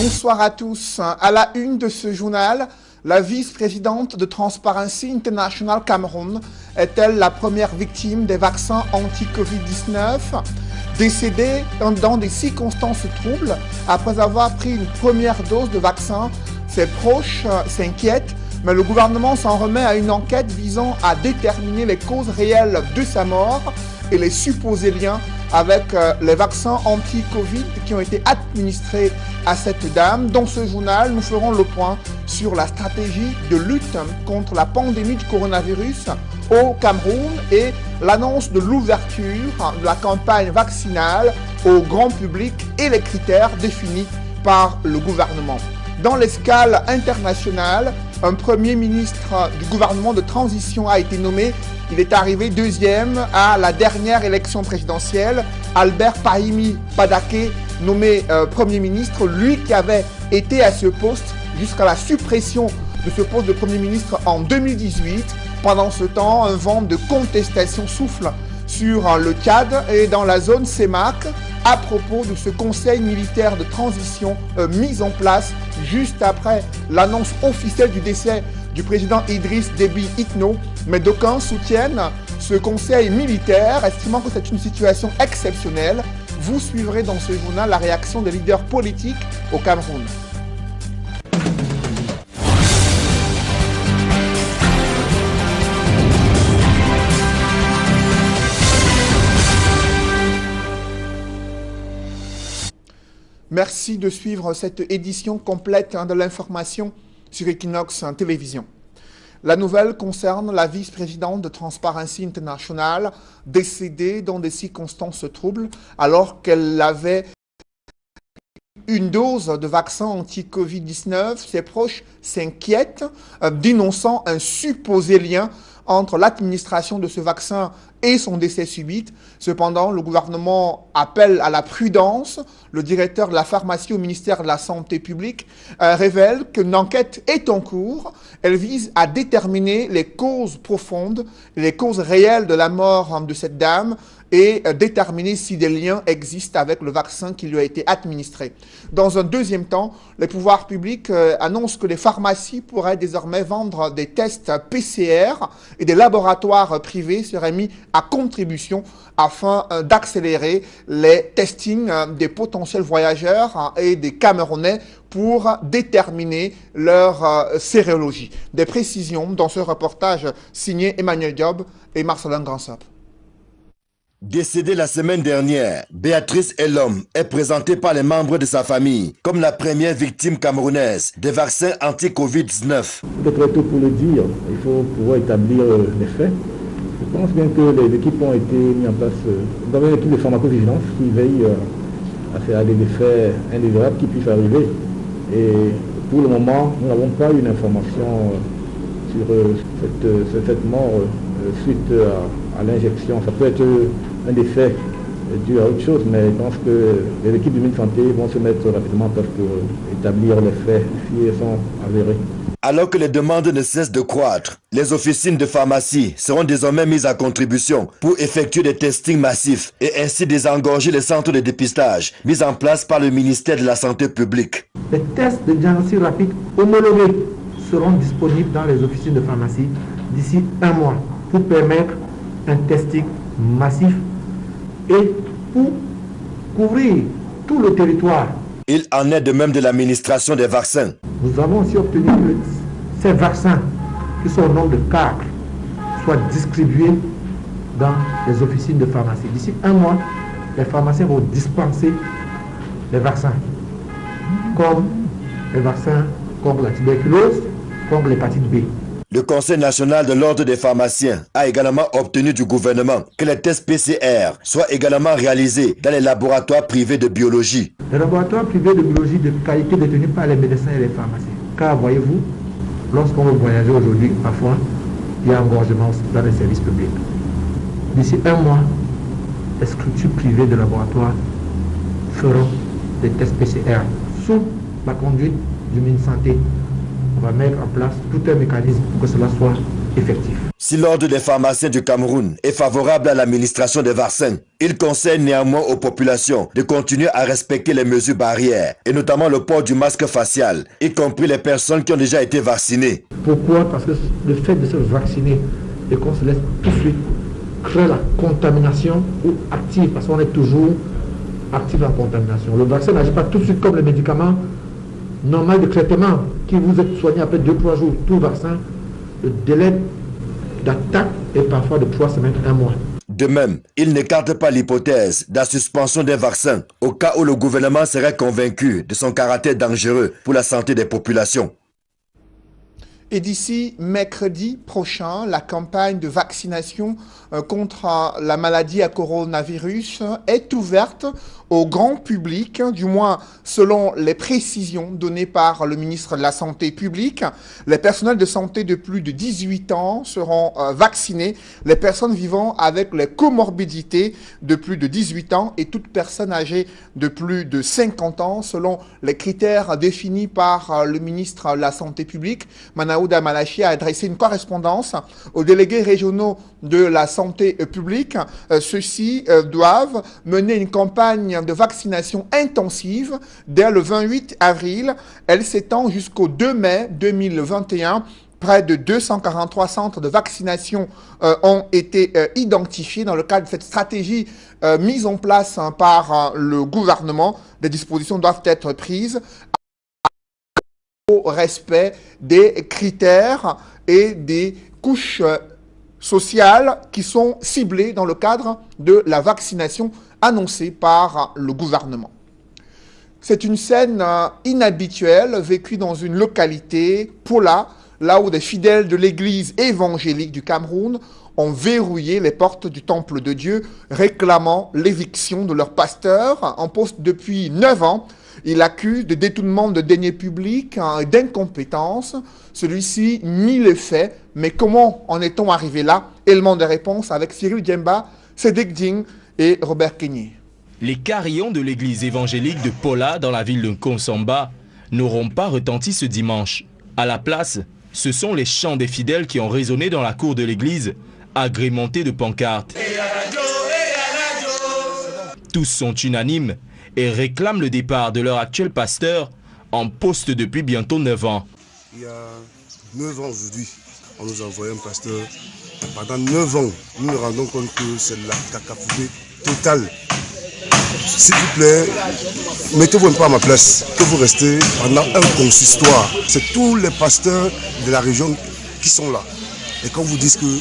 Bonsoir à tous. À la une de ce journal, la vice-présidente de Transparency International Cameroun est-elle la première victime des vaccins anti-Covid-19 ? Décédée dans des circonstances troubles après avoir pris une première dose de vaccin, ses proches s'inquiètent, mais le gouvernement s'en remet à une enquête visant à déterminer les causes réelles de sa mort et les supposés liens avec les vaccins anti-Covid qui ont été administrés à cette dame. Dans ce journal, nous ferons le point sur la stratégie de lutte contre la pandémie du coronavirus au Cameroun et l'annonce de l'ouverture de la campagne vaccinale au grand public et les critères définis par le gouvernement. Dans l'escale internationale, un premier ministre du gouvernement de transition a été nommé. Il est arrivé deuxième à la dernière élection présidentielle. Albert Pahimi Badaké, nommé Premier ministre, lui qui avait été à ce poste jusqu'à la suppression de ce poste de Premier ministre en 2018. Pendant ce temps, un vent de contestation souffle sur le Tchad et dans la zone CEMAC à propos de ce conseil militaire de transition mis en place juste après l'annonce officielle du décès du président Idriss Déby Itno, mais d'aucuns soutiennent ce conseil militaire, estimant que c'est une situation exceptionnelle. Vous suivrez dans ce journal la réaction des leaders politiques au Cameroun. Merci de suivre cette édition complète de l'information sur Equinox Télévision. La nouvelle concerne la vice-présidente de Transparency International, décédée dans des circonstances troubles alors qu'elle avait une dose de vaccin anti-Covid-19. Ses proches s'inquiètent, dénonçant un supposé lien entre l'administration de ce vaccin et son décès subit. Cependant, le gouvernement appelle à la prudence. Le directeur de la pharmacie au ministère de la Santé publique révèle qu'une enquête est en cours. Elle vise à déterminer les causes profondes, les causes réelles de la mort de cette dame et déterminer si des liens existent avec le vaccin qui lui a été administré. Dans un deuxième temps, les pouvoirs publics annoncent que les pharmacies pourraient désormais vendre des tests PCR et des laboratoires privés seraient mis à contribution afin d'accélérer les testings des potentiels voyageurs et des Camerounais pour déterminer leur sérologie. Des précisions dans ce reportage signé Emmanuel Diop et Marcelin Gransop. Décédée la semaine dernière, Béatrice Elom est présentée par les membres de sa famille comme la première victime camerounaise des vaccins anti-Covid-19. Peut-être tôt pour le dire, il faut pouvoir établir les faits. Je pense bien que les équipes ont été mises en place. Nous avons une équipe de pharmacovigilance qui veille à faire des effets indésirables qui puissent arriver. Et pour le moment, nous n'avons pas une information sur cette mort suite à l'injection. Ça peut être un décès dû à autre chose, mais je pense que les équipes du ministère de la Santé vont se mettre rapidement en place pour établir les faits si elles sont avérés. Alors que les demandes ne cessent de croître, les officines de pharmacie seront désormais mises à contribution pour effectuer des testings massifs et ainsi désengorger les centres de dépistage mis en place par le ministère de la Santé publique. Les tests de diagnostic rapide homologués seront disponibles dans les officines de pharmacie d'ici un mois pour permettre un testing massif et pour couvrir tout le territoire. Il en est de même de l'administration des vaccins. Nous avons aussi obtenu que ces vaccins, qui sont au nombre de 4, soient distribués dans les officines de pharmacie. D'ici un mois, les pharmaciens vont dispenser les vaccins, comme les vaccins contre la tuberculose, contre l'hépatite B. Le Conseil national de l'ordre des pharmaciens a également obtenu du gouvernement que les tests PCR soient également réalisés dans les laboratoires privés de biologie. Les laboratoires privés de biologie de qualité détenus par les médecins et les pharmaciens. Car voyez-vous, lorsqu'on veut voyager aujourd'hui, parfois, il y a un engorgement dans les services publics. D'ici un mois, les structures privées de laboratoires feront des tests PCR sous la conduite du ministère de la Santé. On va mettre en place tout un mécanisme pour que cela soit effectif. Si l'ordre des pharmaciens du Cameroun est favorable à l'administration des vaccins, il conseille néanmoins aux populations de continuer à respecter les mesures barrières, et notamment le port du masque facial, y compris les personnes qui ont déjà été vaccinées. Pourquoi? Parce que le fait de se vacciner et qu'on se laisse tout de suite crée la contamination ou active, parce qu'on est toujours actif en contamination. Le vaccin n'agit pas tout de suite comme le médicament normal de traitement qui vous est soigné après 2-3 jours. Tout vaccin, le délai d'attaque est parfois de 3 semaines, 1 mois. De même, il n'écarte pas l'hypothèse de la suspension des vaccins au cas où le gouvernement serait convaincu de son caractère dangereux pour la santé des populations. Et d'ici mercredi prochain, la campagne de vaccination contre la maladie à coronavirus est ouverte au grand public, du moins selon les précisions données par le ministre de la Santé publique. Les personnels de santé de plus de 18 ans seront vaccinés, les personnes vivant avec les comorbidités de plus de 18 ans et toute personne âgée de plus de 50 ans selon les critères définis par le ministre de la Santé publique. Manaouda Malachi a adressé une correspondance aux délégués régionaux de la santé publique. Ceux-ci doivent mener une campagne de vaccination intensive dès le 28 avril. Elle s'étend jusqu'au 2 mai 2021. Près de 243 centres de vaccination ont été identifiés dans le cadre de cette stratégie mise en place par le gouvernement. Des dispositions doivent être prises au respect des critères et des couches sociales qui sont ciblées dans le cadre de la vaccination annoncée par le gouvernement. C'est une scène inhabituelle vécue dans une localité, Pola, là où des fidèles de l'église évangélique du Cameroun ont verrouillé les portes du temple de Dieu, réclamant l'éviction de leur pasteur en poste depuis 9 ans. Il accuse de détournement de deniers publics et d'incompétence. Celui-ci nie les faits, mais comment en est-on arrivé là? Élément de réponse avec Cyril Djemba, Cédric Ding et Robert Kenyé. Les carillons de l'église évangélique de Pola dans la ville de Nkonsamba n'auront pas retenti ce dimanche. À la place, ce sont les chants des fidèles qui ont résonné dans la cour de l'église, agrémentés de pancartes. Tous sont unanimes et réclament le départ de leur actuel pasteur en poste depuis bientôt 9 ans. Il y a 9 ans aujourd'hui, on nous a envoyé un pasteur. Pendant 9 ans, nous nous rendons compte que c'est la cacophonie totale. S'il vous plaît, mettez-vous un peu à ma place, que vous restez pendant un consistoire. C'est tous les pasteurs de la région qui sont là. Et quand vous dites que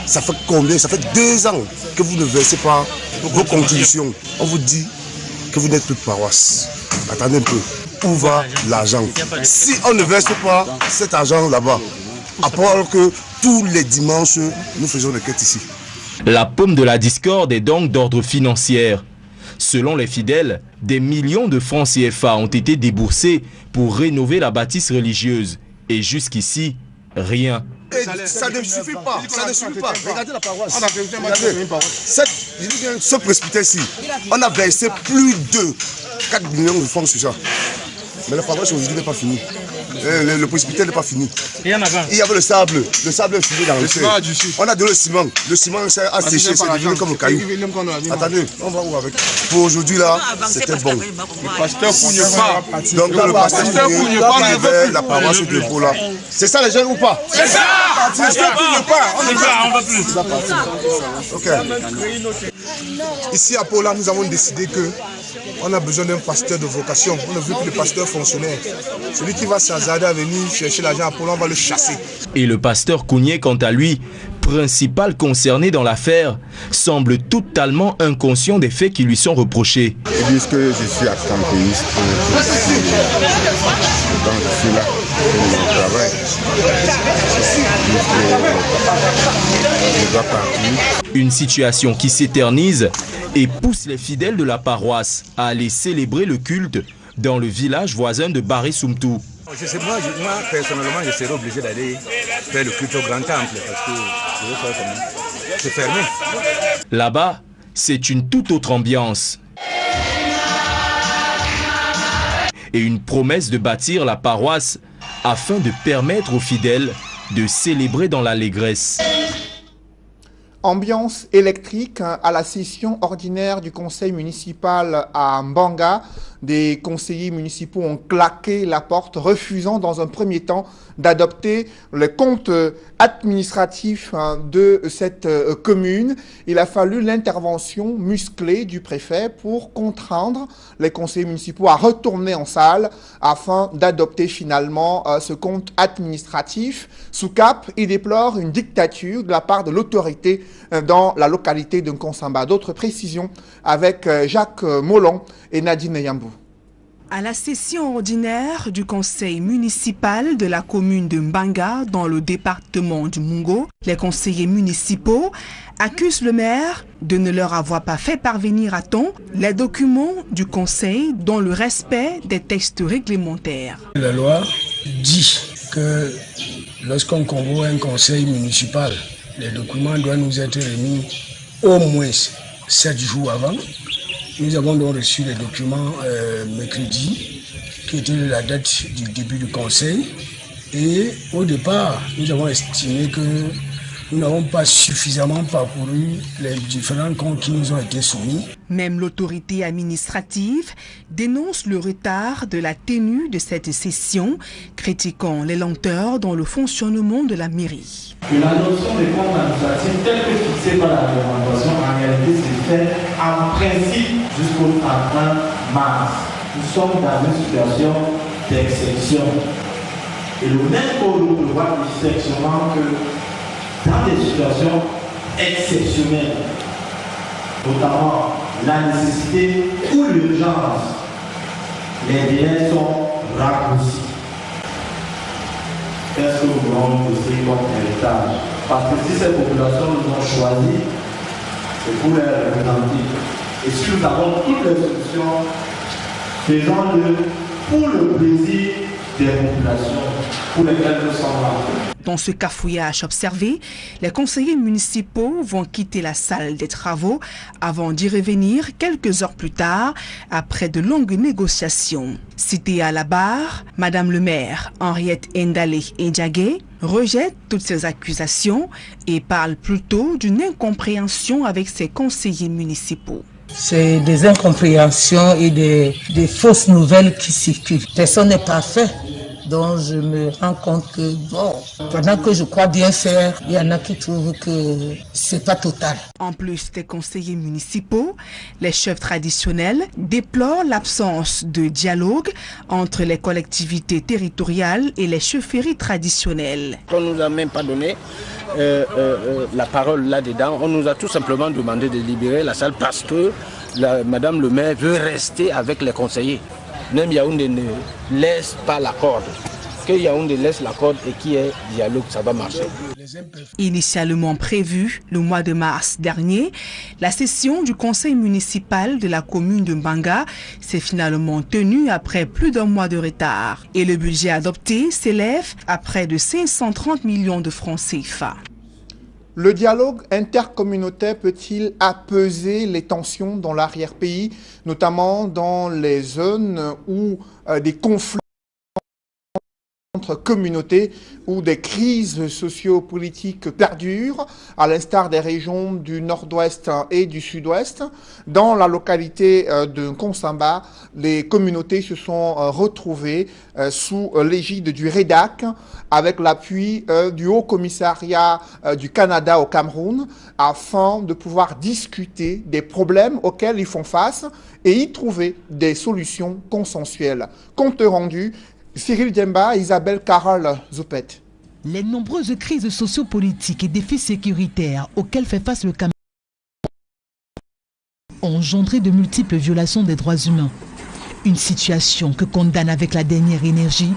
ça fait combien? Ça fait 2 ans que vous ne versez pas vos contributions. On vous dit que vous n'êtes plus de paroisse. Attendez un peu. Où va l'argent? Si on ne verse pas cet argent là-bas, à part que tous les dimanches, nous faisons des quêtes ici. La paume de la discorde est donc d'ordre financier. Selon les fidèles, des millions de francs CFA ont été déboursés pour rénover la bâtisse religieuse. Et jusqu'ici, rien. Ça ne suffit pas, ça ne suffit pas. Regardez la paroisse. Ce presbytère-ci, on a versé plus de 4 millions de francs sur ça. Mais la paroisse aujourd'hui n'est pas finie. Le presbytère n'est pas fini. Il y avait le sable est fini dans le ciment. On a de le ciment a séché, c'est devenu comme le caillou. Attendez, on va où avec? Pour aujourd'hui là, c'était bon. Le pasteur Pougne pas. Donc le pasteur Pougne pas, la paroisse de Pola. C'est ça les jeunes ou pas? C'est ça. Le pasteur Pougne pas, on va plus. Ok. Ici à Pola, nous avons décidé que on a besoin d'un pasteur de vocation. On ne veut plus de pasteur fonctionnaire. Celui qui va s'hasarder à venir chercher l'argent à Pola, on va le chasser. Et le pasteur Kounié, quant à lui, principal concerné dans l'affaire, semble totalement inconscient des faits qui lui sont reprochés. Ils disent que je suis absentéiste. Donc je suis là pour mon travail. Je dois partir. Une situation qui s'éternise et pousse les fidèles de la paroisse à aller célébrer le culte dans le village voisin de Baré-Soumtou. Moi, personnellement, je serais obligé d'aller faire le culte au grand temple parce que c'est fermé. Là-bas, c'est une toute autre ambiance. Et une promesse de bâtir la paroisse afin de permettre aux fidèles de célébrer dans l'allégresse. Ambiance électrique à la session ordinaire du conseil municipal à Mbanga. Des conseillers municipaux ont claqué la porte, refusant dans un premier temps d'adopter le compte administratif de cette commune. Il a fallu l'intervention musclée du préfet pour contraindre les conseillers municipaux à retourner en salle afin d'adopter finalement ce compte administratif. Sous cap, il déplore une dictature de la part de l'autorité dans la localité de Nkonsamba. D'autres précisions avec Jacques Molon et Nadine Yambou. À la session ordinaire du conseil municipal de la commune de Mbanga, dans le département du Mungo, les conseillers municipaux accusent le maire de ne leur avoir pas fait parvenir à temps les documents du conseil dans le respect des textes réglementaires. La loi dit que lorsqu'on convoque un conseil municipal, les documents doivent nous être remis au moins 7 jours avant. Nous avons donc reçu les documents mercredi, qui était la date du début du conseil. Et au départ, nous avons estimé que nous n'avons pas suffisamment parcouru les différents comptes qui nous ont été soumis. Même l'autorité administrative dénonce le retard de la tenue de cette session, critiquant les lenteurs dans le fonctionnement de la mairie. La notion de compte administratif telle que fixée par la réglementation, en réalité, c'est fait en principe jusqu'au 31 mars. Nous sommes dans une situation d'exception. Et le même code prévoit effectivement que dans des situations exceptionnelles, notamment la nécessité ou l'urgence, les délais sont raccourcis. Qu'est-ce que nous voulons poser comme héritage? Parce que si ces populations nous ont choisi, c'est pour les représenter. Et si nous avons toutes les solutions, faisons-le pour le plaisir des populations pour lesquelles nous sommes là. Dans ce cafouillage observé, les conseillers municipaux vont quitter la salle des travaux avant d'y revenir quelques heures plus tard, après de longues négociations. Citée à la barre, Madame le maire, Henriette Ndale Ndjagé, rejette toutes ces accusations et parle plutôt d'une incompréhension avec ses conseillers municipaux. C'est des incompréhensions et des fausses nouvelles qui circulent. Personne n'est parfait. Donc je me rends compte que, bon, pendant que je crois bien faire, il y en a qui trouvent que c'est pas total. En plus des conseillers municipaux, les chefs traditionnels déplorent l'absence de dialogue entre les collectivités territoriales et les chefferies traditionnelles. On ne nous a même pas donné la parole là-dedans. On nous a tout simplement demandé de libérer la salle parce que Madame le maire veut rester avec les conseillers. Même Yaoundé ne laisse pas la corde. Que Yaoundé laisse la corde et qu'il y ait dialogue, ça va marcher. Initialement prévue le mois de mars dernier, la session du conseil municipal de la commune de Mbanga s'est finalement tenue après plus d'un mois de retard. Et le budget adopté s'élève à près de 530 millions de francs CFA. Le dialogue intercommunautaire peut-il apaiser les tensions dans l'arrière-pays, notamment dans les zones où des conflits entre communautés ou des crises socio-politiques perdurent, à l'instar des régions du nord-ouest et du sud-ouest? Dans la localité de Nkonsamba, les communautés se sont retrouvées sous l'égide du REDAC avec l'appui du Haut-Commissariat du Canada au Cameroun afin de pouvoir discuter des problèmes auxquels ils font face et y trouver des solutions consensuelles. Compte rendu, Cyril Diemba, Isabelle Carole Zoupet. Les nombreuses crises sociopolitiques et défis sécuritaires auxquels fait face le Cameroun ont engendré de multiples violations des droits humains. Une situation que condamne avec la dernière énergie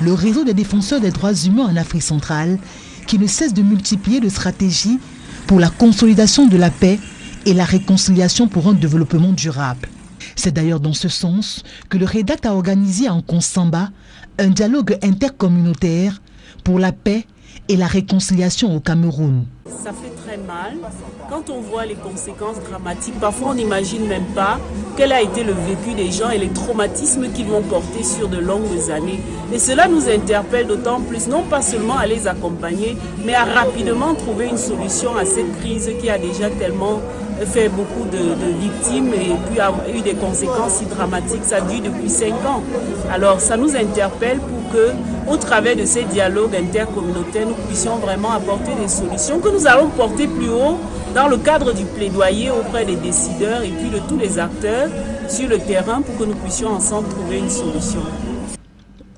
le réseau des défenseurs des droits humains en Afrique centrale, qui ne cesse de multiplier de stratégies pour la consolidation de la paix et la réconciliation pour un développement durable. C'est d'ailleurs dans ce sens que le REDAC a organisé en Nkonsamba un dialogue intercommunautaire pour la paix et la réconciliation au Cameroun. Ça fait très mal. mal. Quand on voit les conséquences dramatiques, parfois on n'imagine même pas quel a été le vécu des gens et les traumatismes qu'ils vont porter sur de longues années. Et cela nous interpelle d'autant plus, non pas seulement à les accompagner, mais à rapidement trouver une solution à cette crise qui a déjà tellement fait beaucoup de victimes et puis a eu des conséquences si dramatiques. Ça dure depuis 5 ans. Alors ça nous interpelle pour que, au travers de ces dialogues intercommunautaires, nous puissions vraiment apporter des solutions que nous allons porter plus haut dans le cadre du plaidoyer auprès des décideurs et puis de tous les acteurs sur le terrain pour que nous puissions ensemble trouver une solution.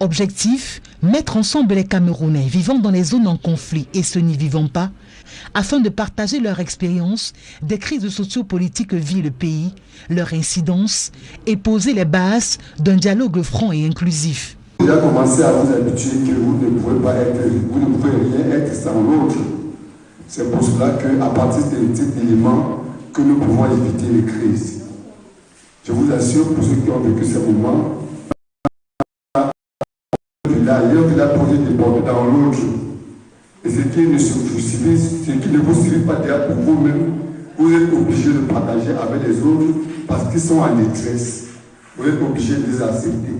Objectif, mettre ensemble les Camerounais vivant dans les zones en conflit et ceux n'y vivant pas, afin de partager leur expérience des crises sociopolitiques que vit le pays, leur incidence et poser les bases d'un dialogue franc et inclusif. Vous avez commencé à vous habituer que vous ne pouvez rien être sans l'autre. C'est pour cela qu'à partir de cet élément que nous pouvons éviter les crises. Je vous assure, pour ceux qui ont vécu ces moments, il a posé des bords dans l'autre. Et ce qui ne vous suffit pas déjà pour vous-même, vous êtes obligé de partager avec les autres parce qu'ils sont en détresse. Vous êtes obligé de les accepter.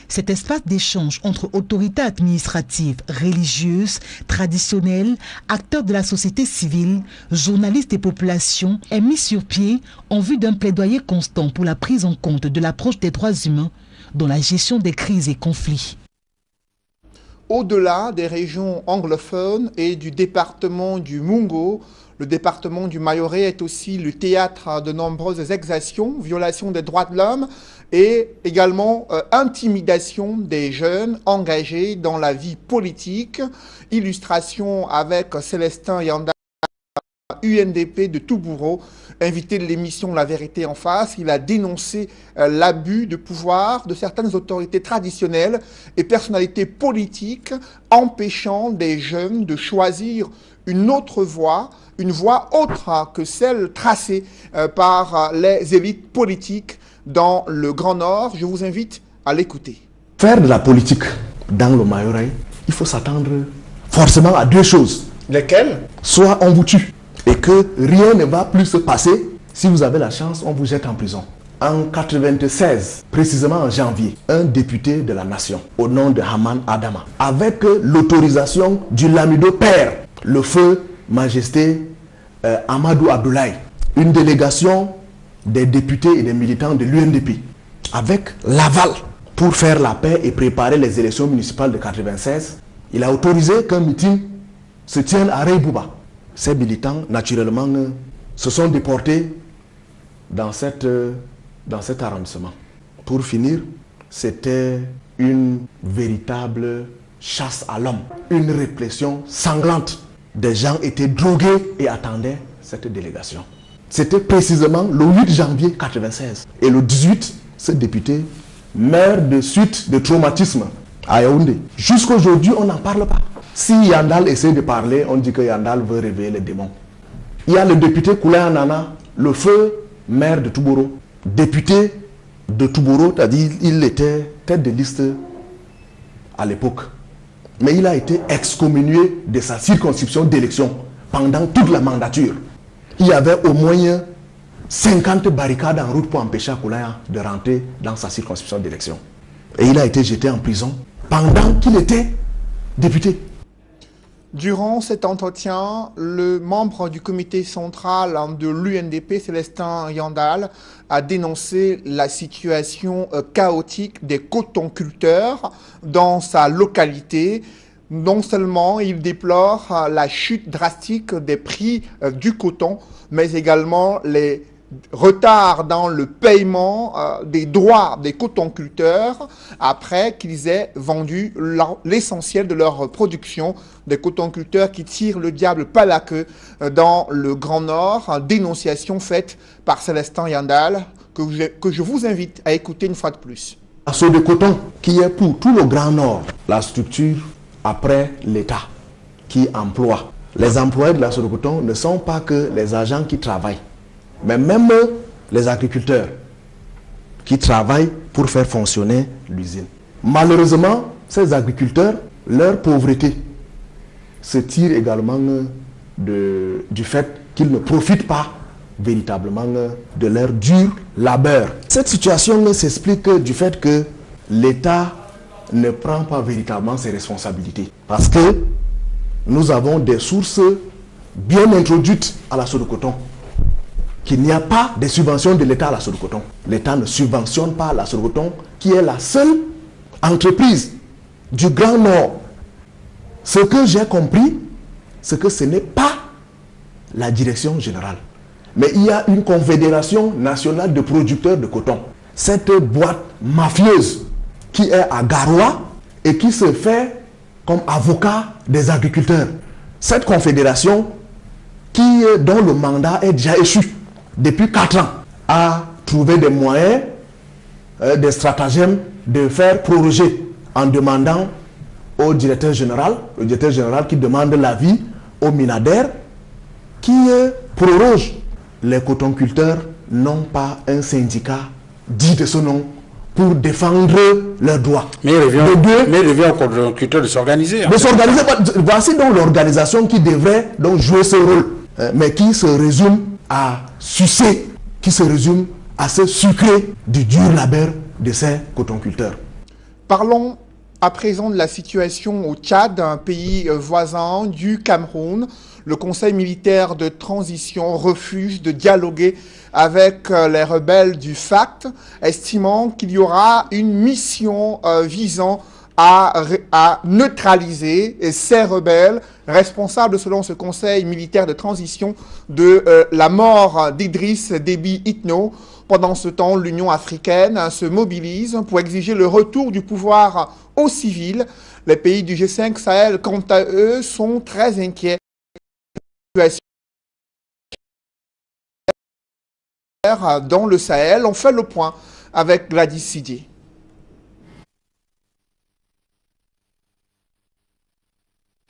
Cet espace d'échange entre autorités administratives, religieuses, traditionnelles, acteurs de la société civile, journalistes et populations est mis sur pied en vue d'un plaidoyer constant pour la prise en compte de l'approche des droits humains dans la gestion des crises et conflits. Au-delà des régions anglophones et du département du Mungo, le département du Mayorais est aussi le théâtre de nombreuses exactions, violations des droits de l'homme et également intimidation des jeunes engagés dans la vie politique. Illustration avec Célestin Yanda, UNDP de Toubouro, invité de l'émission La Vérité en face. Il a dénoncé l'abus de pouvoir de certaines autorités traditionnelles et personnalités politiques empêchant des jeunes de choisir une autre voie, une voie autre que celle tracée par les élites politiques dans le Grand Nord. Je vous invite à l'écouter. Faire de la politique dans le Mayorais, il faut s'attendre forcément à deux choses. Lesquelles? Soit on vous tue et que rien ne va plus se passer. Si vous avez la chance, on vous jette en prison. En 1996, précisément en janvier, un député de la nation, au nom de Haman Adama, avec l'autorisation du Lamido Père, le feu Majesté Amadou Abdoulaye, une délégation des députés et des militants de l'UNDP, avec l'aval pour faire la paix et préparer les élections municipales de 1996, il a autorisé qu'un meeting se tienne à Reybouba. Ces militants, naturellement, se sont déportés dans cet arrondissement. Pour finir, c'était une véritable chasse à l'homme, une répression sanglante. Des gens étaient drogués et attendaient cette délégation. C'était précisément le 8 janvier 1996. Et le 18, ce député meurt de suite de traumatisme à Yaoundé. Jusqu'aujourd'hui, on n'en parle pas. Si Yandal essaie de parler, on dit que Yandal veut réveiller les démons. Il y a le député Koulaya Nana, le feu maire de Toubouro. Député de Toubouro, c'est-à-dire il était tête de liste à l'époque. Mais il a été excommunié de sa circonscription d'élection pendant toute la mandature. Il y avait au moins 50 barricades en route pour empêcher Koulaya de rentrer dans sa circonscription d'élection. Et il a été jeté en prison pendant qu'il était député. Durant cet entretien, le membre du comité central de l'UNDP, Célestin Yandal, a dénoncé la situation chaotique des cotonculteurs dans sa localité. Non seulement il déplore la chute drastique des prix du coton, mais également les retard dans le paiement des droits des cotonculteurs après qu'ils aient vendu l'essentiel de leur production, des cotonculteurs qui tirent le diable par la queue dans le Grand Nord. Dénonciation faite par Célestin Yandal que je vous invite à écouter une fois de plus. L'assaut de coton qui est pour tout le Grand Nord, la structure après l'État qui emploie. Les employés de l'assaut de coton ne sont pas que les agents qui travaillent, mais même les agriculteurs qui travaillent pour faire fonctionner l'usine. Malheureusement, ces agriculteurs, leur pauvreté se tire également du fait qu'ils ne profitent pas véritablement de leur dur labeur. Cette situation s'explique du fait que l'État ne prend pas véritablement ses responsabilités. Parce que nous avons des sources bien introduites à la soie de coton. Qu'il n'y a pas de subventions de l'État à la soie de coton. L'État ne subventionne pas la soie de coton, qui est la seule entreprise du Grand Nord. Ce que j'ai compris, c'est que ce n'est pas la direction générale. Mais il y a une confédération nationale de producteurs de coton. Cette boîte mafieuse qui est à Garoua et qui se fait comme avocat des agriculteurs. Cette confédération dont le mandat est déjà échu depuis 4 ans a trouvé des moyens, des stratagèmes de faire proroger en demandant au directeur général, le directeur général qui demande l'avis aux Minader, qui proroge. Les cotonculteurs n'ont pas un syndicat dit de ce nom pour défendre leurs droits. Mais il revient aux cotonculteurs de s'organiser. Voici donc l'organisation qui devrait donc jouer ce rôle, mais qui se résume à sucer, qui se résume à se sucrer du dur labeur de ces cotonculteurs. Parlons à présent de la situation au Tchad, un pays voisin du Cameroun. Le Conseil militaire de transition refuse de dialoguer avec les rebelles du FACT, estimant qu'il y aura une mission visant à neutraliser ces rebelles responsables, selon ce Conseil militaire de transition, de la mort d'Idriss Déby Itno. Pendant ce temps, l'Union africaine se mobilise pour exiger le retour du pouvoir aux civils. Les pays du G5 Sahel, quant à eux, sont très inquiets. Dans le Sahel, on fait le point avec Gladys Sidier.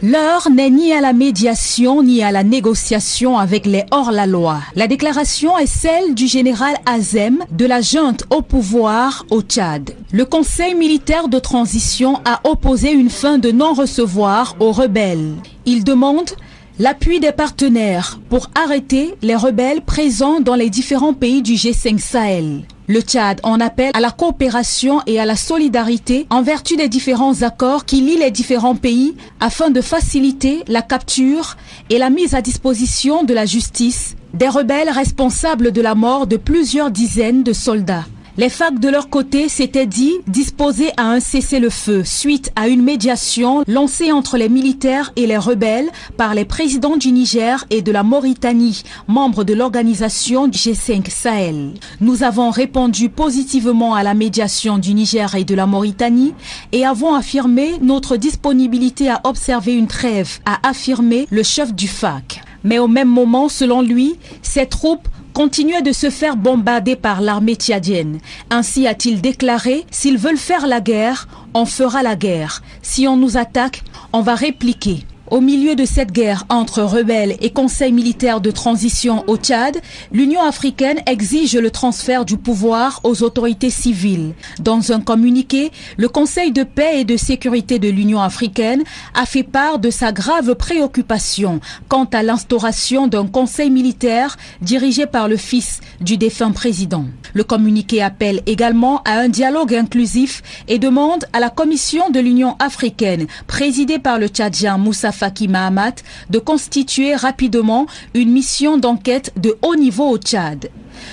L'heure n'est ni à la médiation ni à la négociation avec les hors-la-loi. La déclaration est celle du général Azem de la junte au pouvoir au Tchad. Le Conseil militaire de transition a opposé une fin de non-recevoir aux rebelles. Il demande l'appui des partenaires pour arrêter les rebelles présents dans les différents pays du G5 Sahel. Le Tchad en appelle à la coopération et à la solidarité en vertu des différents accords qui lient les différents pays afin de faciliter la capture et la mise à disposition de la justice des rebelles responsables de la mort de plusieurs dizaines de soldats. Les FACT de leur côté s'étaient dit disposés à un cessez-le-feu suite à une médiation lancée entre les militaires et les rebelles par les présidents du Niger et de la Mauritanie, membres de l'organisation du G5 Sahel. Nous avons répondu positivement à la médiation du Niger et de la Mauritanie et avons affirmé notre disponibilité à observer une trêve, a affirmé le chef du FACT. Mais au même moment, selon lui, ces troupes continuaient de se faire bombarder par l'armée tchadienne. Ainsi a-t-il déclaré, s'ils veulent faire la guerre, on fera la guerre. Si on nous attaque, on va répliquer. Au milieu de cette guerre entre rebelles et conseil militaire de transition au Tchad, l'Union africaine exige le transfert du pouvoir aux autorités civiles. Dans un communiqué, le Conseil de paix et de sécurité de l'Union africaine a fait part de sa grave préoccupation quant à l'instauration d'un conseil militaire dirigé par le fils du défunt président. Le communiqué appelle également à un dialogue inclusif et demande à la Commission de l'Union africaine, présidée par le Tchadien Moussa Faki Mahamat, de constituer rapidement une mission d'enquête de haut niveau au Tchad.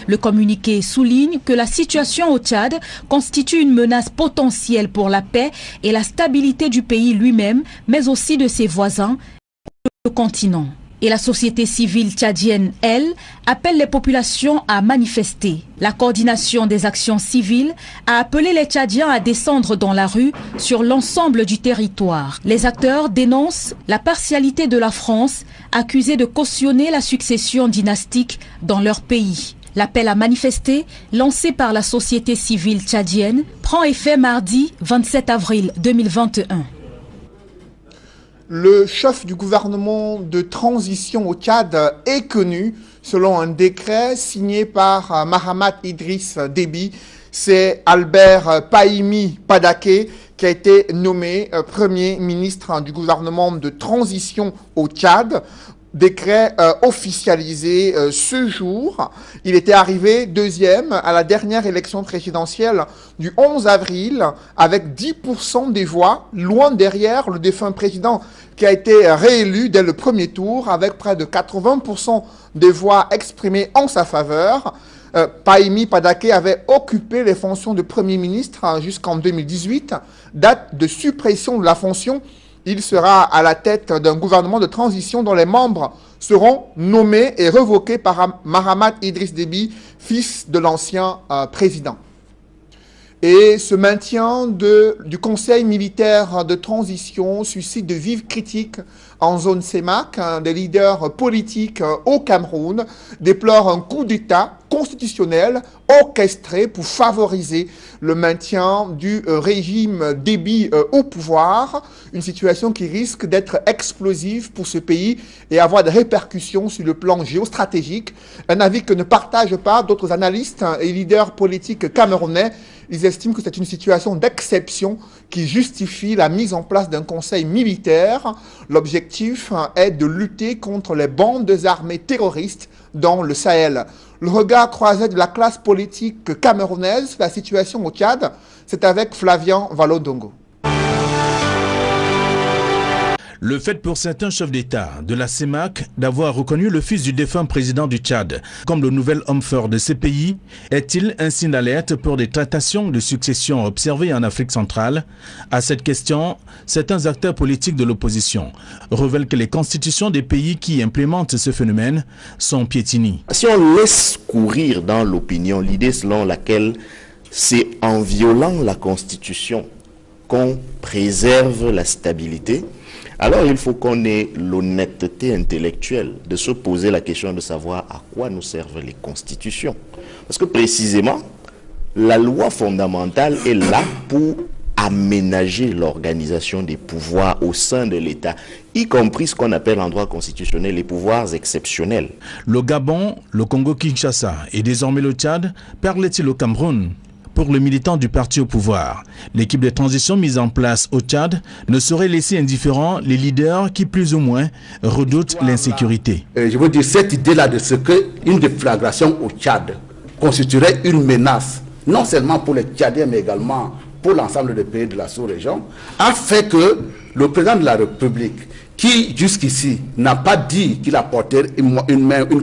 Le communiqué souligne que la situation au Tchad constitue une menace potentielle pour la paix et la stabilité du pays lui-même, mais aussi de ses voisins et le continent. Et la société civile tchadienne, elle, appelle les populations à manifester. La coordination des actions civiles a appelé les Tchadiens à descendre dans la rue sur l'ensemble du territoire. Les acteurs dénoncent la partialité de la France, accusée de cautionner la succession dynastique dans leur pays. L'appel à manifester, lancé par la société civile tchadienne, prend effet mardi 27 avril 2021. Le chef du gouvernement de transition au Tchad est connu selon un décret signé par Mahamat Idriss Déby. C'est Albert Pahimi Padaké qui a été nommé Premier ministre du gouvernement de transition au Tchad. décret officialisé ce jour. Il était arrivé deuxième à la dernière élection présidentielle du 11 avril avec 10% des voix, loin derrière le défunt président qui a été réélu dès le premier tour avec près de 80% des voix exprimées en sa faveur. Pahimi Padake avait occupé les fonctions de Premier ministre jusqu'en 2018, date de suppression de la fonction. Il sera à la tête d'un gouvernement de transition dont les membres seront nommés et revoqués par Mahamat Idriss Déby, fils de l'ancien président. Et ce maintien du Conseil militaire de transition suscite de vives critiques en zone CEMAC. Des leaders politiques au Cameroun déplorent un coup d'État constitutionnel orchestré pour favoriser le maintien du régime Déby au pouvoir. Une situation qui risque d'être explosive pour ce pays et avoir des répercussions sur le plan géostratégique. Un avis que ne partagent pas d'autres analystes et leaders politiques camerounais. Ils estiment que c'est une situation d'exception qui justifie la mise en place d'un conseil militaire. L'objectif est de lutter contre les bandes armées terroristes dans le Sahel. Le regard croisé de la classe politique camerounaise sur la situation au Tchad, c'est avec Flavien Valodongo. Le fait pour certains chefs d'État de la CEMAC d'avoir reconnu le fils du défunt président du Tchad comme le nouvel homme fort de ces pays est-il un signe d'alerte pour des tractations de succession observées en Afrique centrale? À cette question, certains acteurs politiques de l'opposition révèlent que les constitutions des pays qui implémentent ce phénomène sont piétinées. Si on laisse courir dans l'opinion l'idée selon laquelle c'est en violant la constitution qu'on préserve la stabilité, alors il faut qu'on ait l'honnêteté intellectuelle de se poser la question de savoir à quoi nous servent les constitutions. Parce que précisément, la loi fondamentale est là pour aménager l'organisation des pouvoirs au sein de l'État, y compris ce qu'on appelle en droit constitutionnel les pouvoirs exceptionnels. Le Gabon, le Congo-Kinshasa et désormais le Tchad parlent-ils au Cameroun? Pour le militant du parti au pouvoir, l'équipe de transition mise en place au Tchad ne saurait laisser indifférents les leaders qui plus ou moins redoutent l'insécurité. Je veux dire, cette idée-là de ce qu'une déflagration au Tchad constituerait une menace, non seulement pour les Tchadiens, mais également pour l'ensemble des pays de la sous-région, a fait que le président de la République, qui jusqu'ici n'a pas dit qu'il apportait une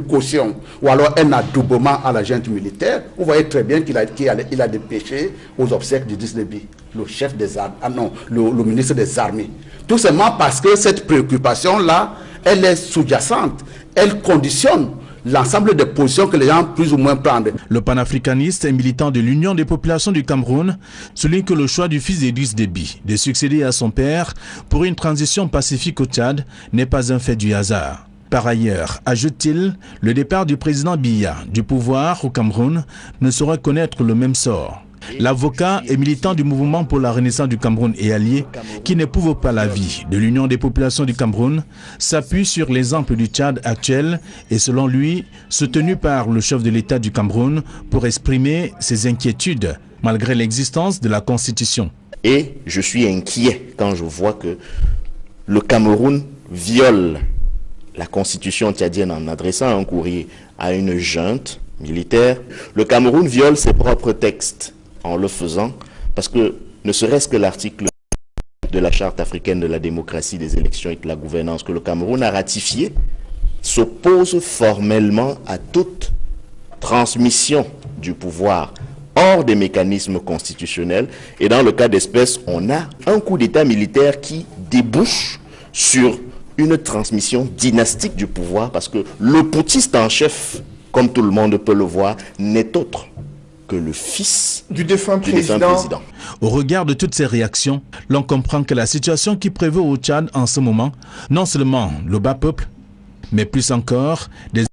caution ou alors un adoubement à la junte militaire, vous voyez très bien qu'il a dépêché aux obsèques du Idriss Déby, le chef des armées, le ministre des armées. Tout simplement parce que cette préoccupation-là, elle est sous-jacente, elle conditionne l'ensemble des positions que les gens plus ou moins prennent. Le panafricaniste et militant de l'Union des populations du Cameroun souligne que le choix du fils d'Idriss Déby de succéder à son père pour une transition pacifique au Tchad n'est pas un fait du hasard. Par ailleurs, ajoute-t-il, le départ du président Biya du pouvoir au Cameroun ne saurait connaître le même sort. L'avocat et militant du mouvement pour la renaissance du Cameroun et allié, qui n'éprouve pas la vie de l'Union des populations du Cameroun, s'appuie sur l'exemple du Tchad actuel et selon lui, soutenu par le chef de l'État du Cameroun pour exprimer ses inquiétudes malgré l'existence de la Constitution. Et je suis inquiet quand je vois que le Cameroun viole la Constitution tchadienne en adressant un courrier à une junte militaire. Le Cameroun viole ses propres textes en le faisant, parce que ne serait-ce que l'article de la Charte africaine de la démocratie, des élections et de la gouvernance que le Cameroun a ratifié, s'oppose formellement à toute transmission du pouvoir hors des mécanismes constitutionnels. Et dans le cas d'espèce, on a un coup d'État militaire qui débouche sur une transmission dynastique du pouvoir, parce que le putschiste en chef, comme tout le monde peut le voir, n'est autre que le fils du défunt président. Au regard de toutes ces réactions, l'on comprend que la situation qui prévaut au Tchad en ce moment, non seulement le bas peuple, mais plus encore des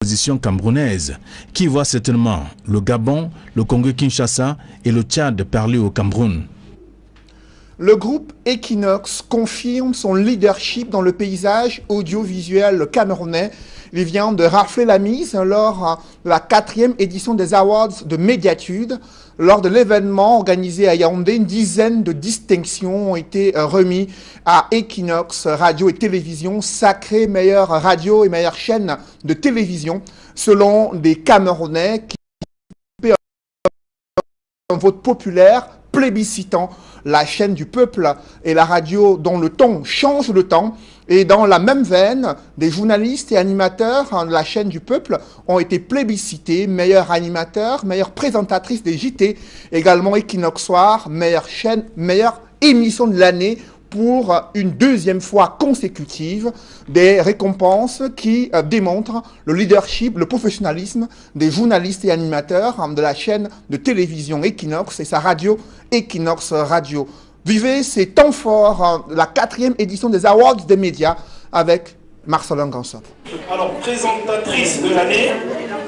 oppositions camerounaises qui voient certainement le Gabon, le Congo-Kinshasa et le Tchad parler au Cameroun. Le groupe Equinox confirme son leadership dans le paysage audiovisuel camerounais. Il vient de rafler la mise lors de la 4e édition des Awards de Médiatude. Lors de l'événement organisé à Yaoundé, une dizaine de distinctions ont été remises à Equinox Radio et Télévision, sacrée meilleure radio et meilleure chaîne de télévision, selon des Camerounais qui ont un vote populaire plébiscitant la chaîne du peuple et la radio dont le ton change le temps. Et dans la même veine, des journalistes et animateurs de la chaîne du peuple ont été plébiscités, meilleur animateur, meilleure présentatrice des JT, également Equinox Soir, meilleure chaîne, meilleure émission de l'année pour une deuxième fois consécutive, des récompenses qui démontrent le leadership, le professionnalisme des journalistes et animateurs de la chaîne de télévision Equinox et sa radio Equinox Radio. Vivez ces temps forts, la 4e édition des Awards des médias avec Marcelin Gansop. Alors, présentatrice de l'année,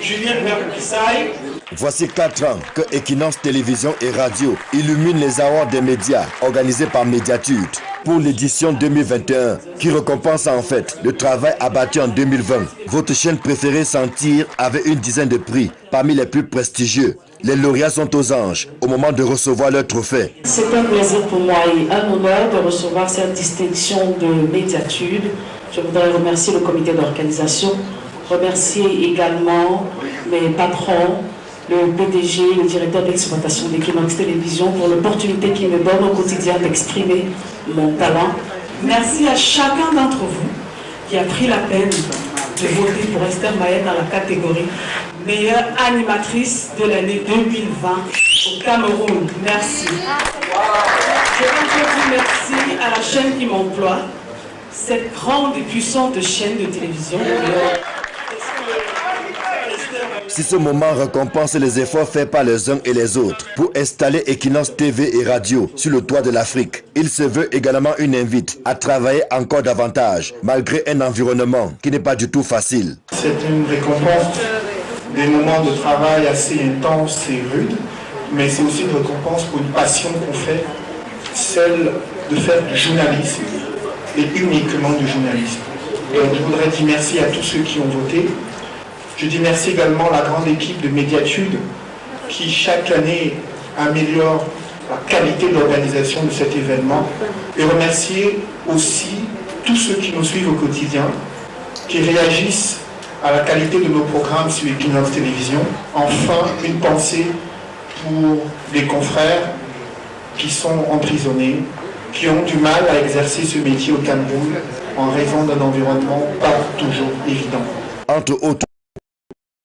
Julienne Berbisaï. Voici 4 ans que Equinox Télévision et Radio illumine les Awards des médias organisés par Médiatude pour l'édition 2021 qui récompense en fait le travail abattu en 2020. Votre chaîne préférée s'en tire avec une dizaine de prix parmi les plus prestigieux. Les lauréats sont aux anges au moment de recevoir leur trophée. C'est un plaisir pour moi et un honneur de recevoir cette distinction de Médiatude. Je voudrais remercier le comité d'organisation, remercier également mes patrons, le PDG, le directeur d'exploitation d'Equinox Télévision pour l'opportunité qu'ils me donnent au quotidien d'exprimer mon talent. Merci à chacun d'entre vous qui a pris la peine de voter pour Esther Maët dans la catégorie meilleure animatrice de l'année 2020 au Cameroun. Merci. Je veux dire merci à la chaîne qui m'emploie, cette grande et puissante chaîne de télévision. Si ce moment récompense les efforts faits par les uns et les autres pour installer Equinox TV et Radio sur le toit de l'Afrique, il se veut également une invite à travailler encore davantage, malgré un environnement qui n'est pas du tout facile. C'est une récompense des moments de travail assez intenses et rudes, mais c'est aussi une récompense pour une passion qu'on fait, celle de faire du journalisme et uniquement du journalisme. Donc je voudrais dire merci à tous ceux qui ont voté. Je dis merci également à la grande équipe de Médiatude qui chaque année améliore la qualité de l'organisation de cet événement et remercier aussi tous ceux qui nous suivent au quotidien, qui réagissent à la qualité de nos programmes sur Equinox Télévision. Enfin, une pensée pour les confrères qui sont emprisonnés, qui ont du mal à exercer ce métier au Cameroun en raison d'un environnement pas toujours évident. Entre autres,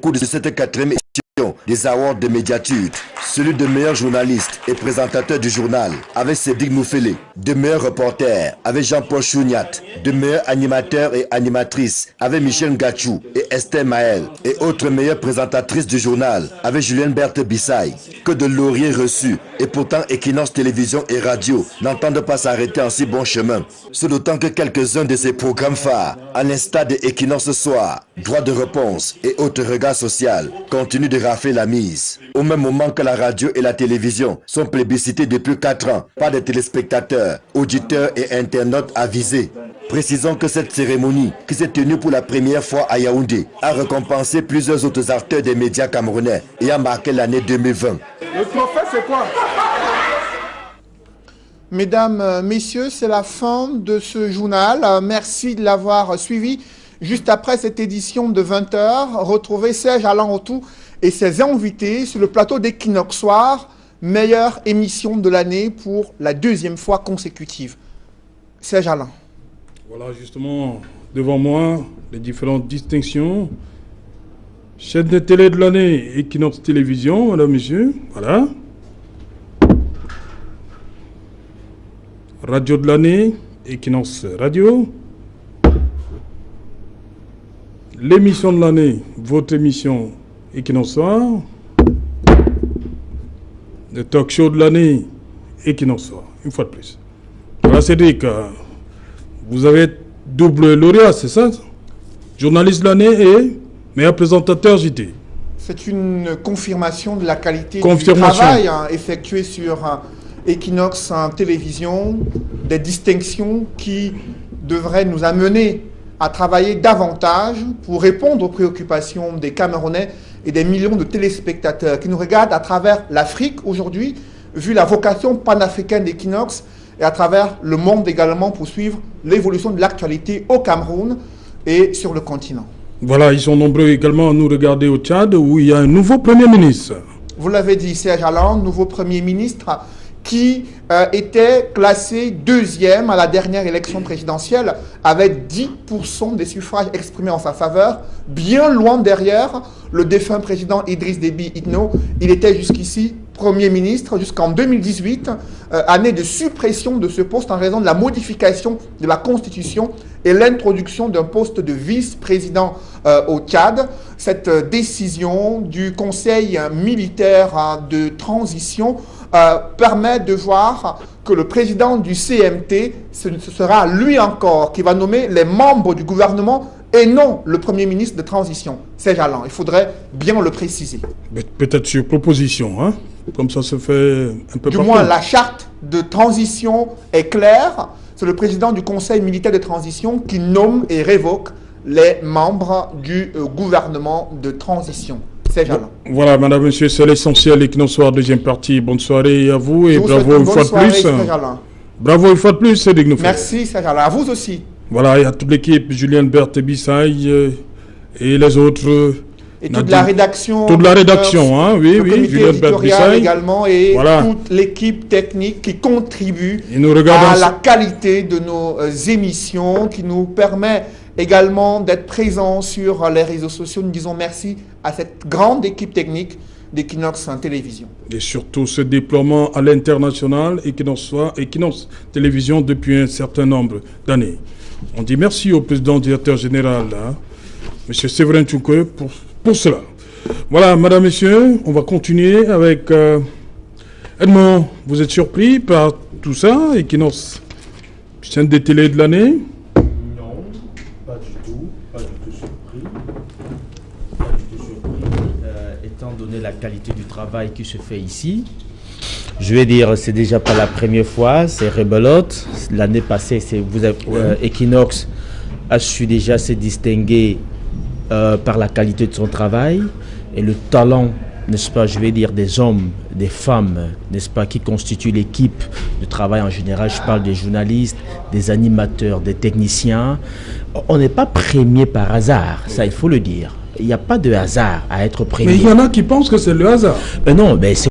au cours de cette 4e édition des Awards de Médiatude, celui de meilleur journaliste et présentateur du journal avec Cédric Moufélé, de meilleur reporter avec Jean-Paul Chouniat, de meilleur animateur et animatrice avec Michel Ngachou et Esther Maët, et autres meilleures présentatrices du journal avec Julienne Berthe Bissaï. Que de lauriers reçus, et pourtant Equinox Télévision et Radio n'entendent pas s'arrêter en si bon chemin. Ce d'autant que quelques-uns de ces programmes phares, à l'instar de Equinox Soir, Droit de réponse et autres regards sociaux, continuent de rafler la mise. Au même moment que la radio et la télévision sont plébiscités depuis 4 ans par des téléspectateurs, auditeurs et internautes avisés. Précisons que cette cérémonie, qui s'est tenue pour la première fois à Yaoundé, a récompensé plusieurs autres acteurs des médias camerounais et a marqué l'année 2020. Le trophée, c'est quoi? Mesdames, messieurs, c'est la fin de ce journal. Merci de l'avoir suivi. Juste après cette édition de 20h, retrouvez Serge Alain Rotou et ses invités sur le plateau d'Equinox Soir, meilleure émission de l'année pour la 2e fois consécutive. Serge Alain. Voilà, justement, devant moi, les différentes distinctions. Chaîne de télé de l'année, Equinox Télévision, madame, monsieur, voilà. Radio de l'année, Equinox Radio. L'émission de l'année, votre émission Equinox Soir. Le talk show de l'année, Equinox Soir, une fois de plus. Voilà, Cédric, vous avez double lauréat, c'est ça? Journaliste de l'année et meilleur présentateur JT. C'est une confirmation de la qualité du travail effectué sur Equinox Télévision, des distinctions qui devraient nous amener à travailler davantage pour répondre aux préoccupations des Camerounais et des millions de téléspectateurs qui nous regardent à travers l'Afrique aujourd'hui, vu la vocation panafricaine d'Equinox, et à travers le monde également pour suivre l'évolution de l'actualité au Cameroun et sur le continent. Voilà, ils sont nombreux également à nous regarder au Tchad où il y a un nouveau Premier ministre. Vous l'avez dit, Serge Allan, nouveau Premier ministre qui était classé deuxième à la dernière élection présidentielle avec 10% des suffrages exprimés en sa faveur, bien loin derrière le défunt président Idriss Déby Itno. Il était jusqu'ici Premier ministre jusqu'en 2018, année de suppression de ce poste en raison de la modification de la Constitution et l'introduction d'un poste de vice-président au Tchad. Cette décision du Conseil militaire de transition permet de voir que le président du CMT, ce sera lui encore qui va nommer les membres du gouvernement et non le Premier ministre de transition. Serge Allan, il faudrait bien le préciser. Peut-être sur proposition, hein? Comme ça se fait un peu du partout. moins, la charte de transition est claire. C'est le président du Conseil militaire de transition qui nomme et révoque les membres du gouvernement de transition. Serge Allan. Voilà, madame, monsieur, c'est l'essentiel. Equinox Soir, deuxième partie. Bonne soirée à vous et bravo une fois de plus. Bravo une fois de plus, c'est digne. Merci, Serge Allan. À vous aussi. Voilà, et à toute l'équipe, Julien Berthe Bissaï et les autres. Et toute la rédaction. Toute la rédaction, hein, oui, oui. Julien Berthe Bissaï également et voilà. Toute l'équipe technique qui contribue à la qualité de nos émissions, qui nous permet également d'être présents sur les réseaux sociaux. Nous disons merci à cette grande équipe technique d'Equinox Télévision. Et surtout ce déploiement à l'international, Equinox Télévision depuis un certain nombre d'années. On dit merci au président directeur général, hein, M. Séverin Tchouke, pour cela. Voilà, madame, messieurs, on va continuer avec Edmond. Vous êtes surpris par tout ça, Equinox, chaîne des télés de l'année? Non, pas du tout surpris. Pas du tout surpris, étant donné la qualité du travail qui se fait ici. Je vais dire, c'est déjà pas la première fois, c'est rebelote. L'année passée, Equinox a su déjà se distinguer par la qualité de son travail et le talent, n'est-ce pas, je vais dire, des hommes, des femmes, n'est-ce pas, qui constituent l'équipe de travail en général. Je parle des journalistes, des animateurs, des techniciens. On n'est pas premier par hasard, ça il faut le dire. Il n'y a pas de hasard à être premier. Mais il y en a qui pensent que c'est le hasard. Mais non, mais c'est